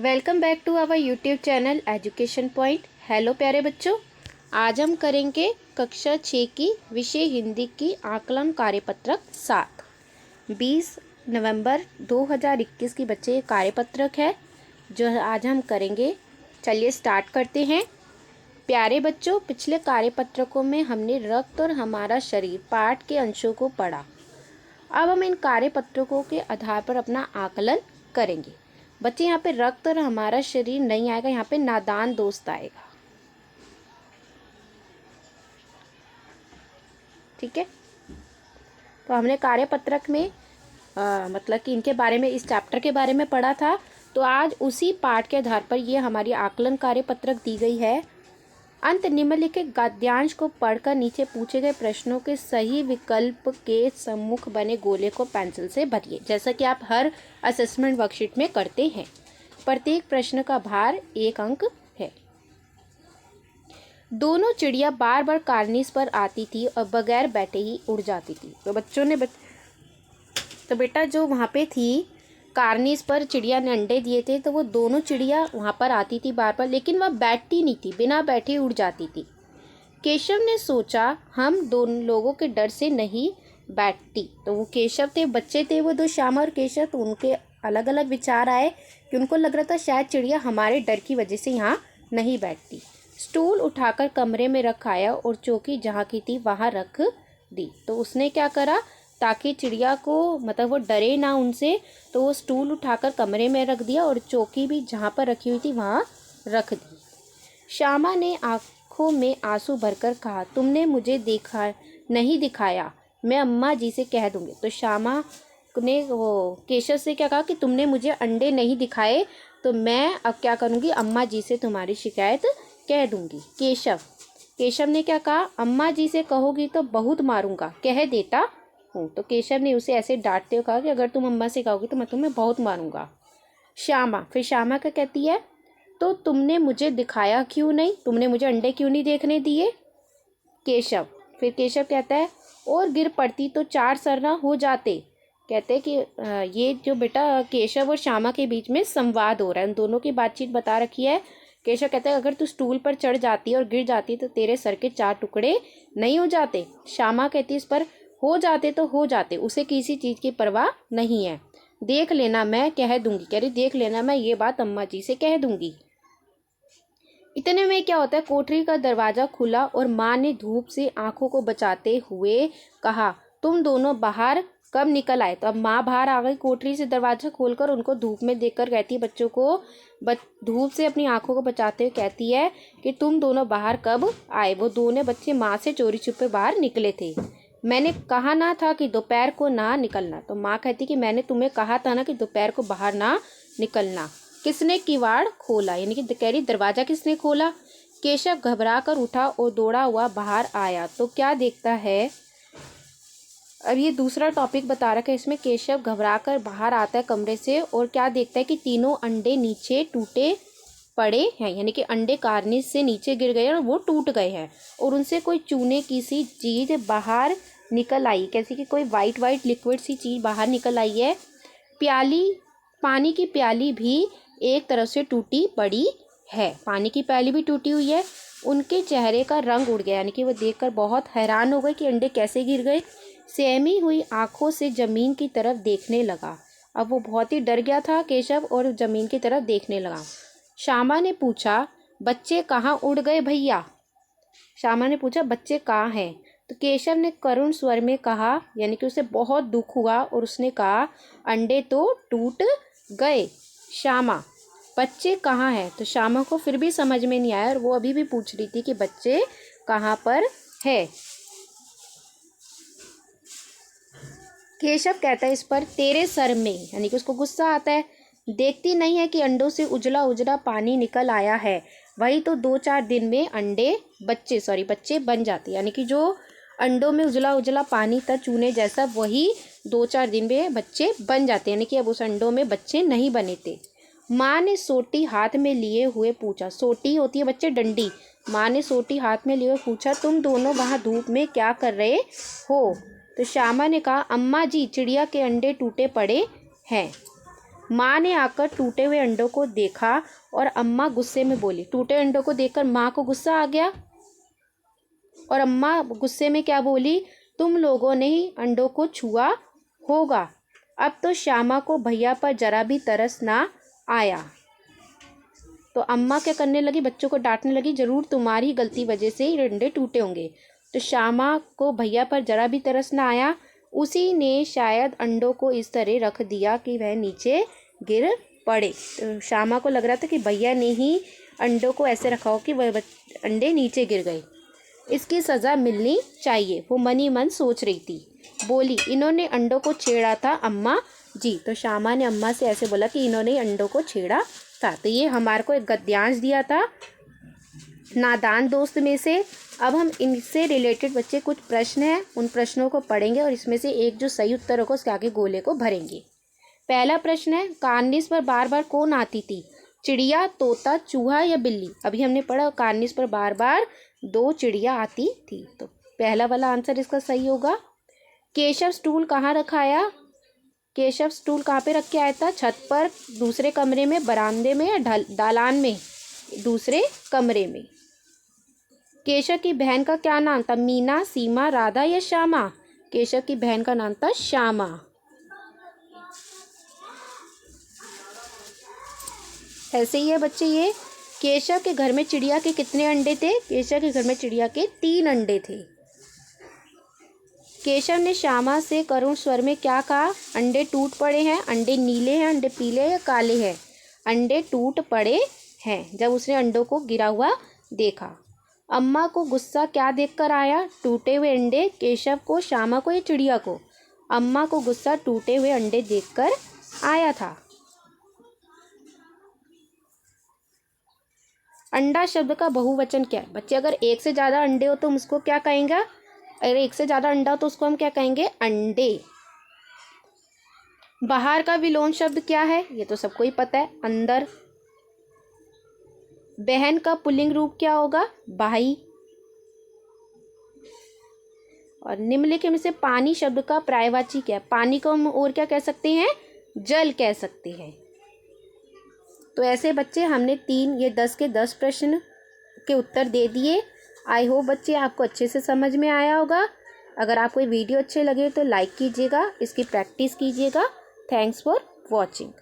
Welcome back to our YouTube channel education point. Hello प्यारे बच्चों, आज हम करेंगे कक्षा 6 की विषय हिंदी की आकलन कार्यपत्रक 7। 20 नवंबर 2021 की बच्चे कार्यपत्रक है जो आज हम करेंगे। चलिए स्टार्ट करते हैं। प्यारे बच्चों, पिछले कार्यपत्रकों में हमने रक्त और हमारा शरीर पाठ के अंशों को पढ़ा। अब हम इन कार्यपत्रकों के आधार पर अपना आकलन करेंगे। बच्चे, यहाँ पे रक्त और हमारा शरीर नहीं आएगा, यहाँ पे नादान दोस्त आएगा। ठीक है, तो हमने कार्यपत्रक में मतलब कि इनके बारे में, इस चैप्टर के बारे में पढ़ा था। तो आज उसी पाठ के आधार पर ये हमारी आकलन कार्यपत्रक दी गई है। अंत निम्नलिखित गद्यांश को पढ़कर नीचे पूछे गए प्रश्नों के सही विकल्प के सम्मुख बने गोले को पेंसिल से भरिए, जैसा कि आप हर असेसमेंट वर्कशीट में करते हैं। प्रत्येक प्रश्न का भार 1 अंक है। दोनों चिड़िया बार बार कार्निस पर आती थी और बगैर बैठे ही उड़ जाती थी। तो बच्चों ने तो बेटा जो वहाँ पे थी कार्निस पर चिड़िया ने अंडे दिए थे, तो वो दोनों चिड़िया वहाँ पर आती थी बार बार, लेकिन वह बैठती नहीं थी, बिना बैठे उड़ जाती थी। केशव ने सोचा हम दोनों लोगों के डर से नहीं बैठती। तो वो केशव थे, बच्चे थे वो दो, श्यामा और केशव। तो उनके अलग अलग विचार आए कि उनको लग रहा था शायद चिड़िया हमारे डर की वजह से यहाँ नहीं बैठती। स्टूल उठाकर कमरे में रखाया और चौकी जहाँ की थी वहाँ रख दी। तो उसने क्या करा, ताकि चिड़िया को मतलब वो डरे ना उनसे, तो वो स्टूल उठाकर कमरे में रख दिया और चौकी भी जहाँ पर रखी हुई थी वहाँ रख दी। श्यामा ने आंखों में आंसू भरकर कहा, तुमने मुझे नहीं दिखाया, मैं अम्मा जी से कह दूंगी। तो श्यामा ने वो केशव से क्या कहा कि तुमने मुझे अंडे नहीं दिखाए, तो मैं अब क्या करूँगी, अम्मा जी से तुम्हारी शिकायत कह दूंगी। केशव ने क्या कहा, अम्मा जी से कहोगी तो बहुत मारूंगा, कह देता हूँ। तो केशव ने उसे ऐसे डांटते हुए कहा कि अगर तुम अम्मा से कहोगी तो मैं तुम्हें बहुत मारूंगा। फिर श्यामा क्या कहती है, तो तुमने मुझे दिखाया क्यों नहीं, तुमने मुझे अंडे क्यों नहीं देखने दिए। फिर केशव कहता है, और गिर पड़ती तो 4 सरना हो जाते। कहते हैं कि ये जो बेटा केशव और श्यामा के बीच में संवाद हो रहा है, उन दोनों की बातचीत बता रखी है। केशव कहता है, अगर तू स्टूल पर चढ़ जाती और गिर जाती तो तेरे सर के 4 टुकड़े नहीं हो जाते। श्यामा कहती है, इस पर हो जाते तो हो जाते, उसे किसी चीज़ की परवाह नहीं है, देख लेना मैं कह दूंगी। कह रही देख लेना मैं ये बात अम्मा जी से कह दूंगी। इतने में क्या होता है, कोठरी का दरवाज़ा खुला और माँ ने धूप से आंखों को बचाते हुए कहा, तुम दोनों बाहर कब निकल आए। तो अब माँ बाहर आ गई कोठरी से, दरवाज़ा खोलकर उनको धूप में देखकर कहती है बच्चों को, धूप से अपनी आंखों को बचाते हुए कहती है कि तुम दोनों बाहर कब आए। वो दोनों बच्चे माँ से चोरी छुपे बाहर निकले थे। मैंने कहा ना था कि दोपहर को ना निकलना। तो माँ कहती कि मैंने तुम्हें कहा था ना कि दोपहर को बाहर ना निकलना। किसने किवाड़ खोला, यानी कि कह रही दरवाज़ा किसने खोला। केशव घबरा कर उठा और दौड़ा हुआ बाहर आया तो क्या देखता है। अब ये दूसरा टॉपिक बता रखा है इसमें। केशव घबरा कर बाहर आता है कमरे से और क्या देखता है कि तीनों अंडे नीचे टूटे पड़े हैं, यानी कि अंडे कार्निस से नीचे गिर गए और वो टूट गए हैं और उनसे कोई चूने की सी चीज़ बाहर निकल आई, कैसी कि कोई वाइट लिक्विड सी चीज़ बाहर निकल आई है। पानी की प्याली भी एक तरफ से टूटी पड़ी है, पानी की प्याली भी टूटी हुई है। उनके चेहरे का रंग उड़ गया, यानी कि वो देखकर बहुत हैरान हो गए कि अंडे कैसे गिर गए। सहमी हुई आंखों से जमीन की तरफ देखने लगा। अब वो बहुत ही डर गया था केशव और जमीन की तरफ देखने लगा। श्यामा ने पूछा, बच्चे कहाँ उड़ गए भैया। श्यामा ने पूछा, बच्चे कहाँ हैं। तो केशव ने करुण स्वर में कहा, यानी कि उसे बहुत दुख हुआ और उसने कहा, अंडे तो टूट गए। श्यामा, बच्चे कहाँ हैं। तो श्यामा को फिर भी समझ में नहीं आया और वो अभी भी पूछ रही थी कि बच्चे कहाँ पर है। केशव कहता है, इस पर तेरे सर में, यानी कि उसको गुस्सा आता है। देखती नहीं है कि अंडों से उजला उजला पानी निकल आया है, वही तो 2-4 दिन में बच्चे बन जाते, यानी कि जो अंडों में उजला उजला पानी था चूने जैसा, वही 2-4 दिन में बच्चे बन जाते, यानी कि अब उस अंडों में बच्चे नहीं बने थे। माँ ने सोटी हाथ में लिए हुए पूछा, सोटी होती है बच्चे डंडी। माँ ने सोटी हाथ में लिए हुए पूछा, तुम दोनों वहाँ धूप में क्या कर रहे हो। तो श्यामा ने कहा, अम्मा जी चिड़िया के अंडे टूटे पड़े हैं। माँ ने आकर टूटे हुए अंडों को देखा और अम्मा गुस्से में बोली। टूटे अंडों को देखकर माँ को गुस्सा आ गया और अम्मा गुस्से में क्या बोली, तुम लोगों ने ही अंडों को छुआ होगा। अब तो श्यामा को भैया पर जरा भी तरस ना आया। तो अम्मा क्या करने लगी, बच्चों को डांटने लगी, जरूर तुम्हारी गलती वजह से ही अंडे टूटे होंगे। तो श्यामा को भैया पर जरा भी तरस ना आया। उसी ने शायद अंडों को इस तरह रख दिया कि वह नीचे गिर पड़े। तो श्यामा को लग रहा था कि भैया ने ही अंडों को ऐसे रखा हो कि वह अंडे नीचे गिर गए। इसकी सज़ा मिलनी चाहिए, वो मन ही मन सोच रही थी। बोली, इन्होंने अंडों को छेड़ा था अम्मा जी। तो श्यामा ने अम्मा से ऐसे बोला कि इन्होंने अंडों को छेड़ा था। तो ये हमारे को एक गद्यांश दिया था नादान दोस्त में से। अब हम इनसे रिलेटेड बच्चे कुछ प्रश्न हैं, उन प्रश्नों को पढ़ेंगे और इसमें से एक जो सही उत्तर होगा उसके आगे गोले को भरेंगे। पहला प्रश्न है, कार्निस पर बार बार कौन आती थी, चिड़िया, तोता, चूहा या बिल्ली। अभी हमने पढ़ा कार्निस पर बार बार 2 चिड़िया आती थी। तो पहला वाला आंसर इसका सही होगा। केशव स्टूल कहाँ रखाया, केशव स्टूल कहाँ पे रख के आया था, छत पर, दूसरे कमरे में, बरामदे में या दालान में, दूसरे कमरे में। केशव की बहन का क्या नाम था, मीना, सीमा, राधा या श्यामा। केशव की बहन का नाम था श्यामा। ऐसे ही है बच्चे ये। केशव के घर में चिड़िया के कितने अंडे थे, केशव के घर में चिड़िया के 3 अंडे थे। केशव ने श्यामा से करुण स्वर में क्या कहा, अंडे टूट पड़े हैं, अंडे नीले हैं, अंडे पीले या काले हैं। अंडे टूट पड़े हैं, जब उसने अंडों को गिरा हुआ देखा। अम्मा को गुस्सा क्या देखकर आया, टूटे हुए अंडे, केशव को, श्यामा को या चिड़िया को। अम्मा को गुस्सा टूटे हुए अंडे देखकर आया था। अंडा शब्द का बहुवचन क्या है बच्चे, अगर एक से ज़्यादा अंडे हो तो हम उसको क्या कहेंगे, अगर एक से ज़्यादा अंडा हो तो उसको हम क्या कहेंगे, अंडे। बाहर का विलोम शब्द क्या है, ये तो सबको ही पता है, अंदर। बहन का पुल्लिंग रूप क्या होगा, भाई। और निम्नलिखित में से पानी शब्द का पर्यायवाची क्या है, पानी को हम और क्या कह सकते हैं, जल कह सकते हैं। तो ऐसे बच्चे हमने 10 के 10 प्रश्न के उत्तर दे दिए। आई होप बच्चे आपको अच्छे से समझ में आया होगा। अगर आपको ये वीडियो अच्छे लगे तो लाइक कीजिएगा, इसकी प्रैक्टिस कीजिएगा। Thanks for watching.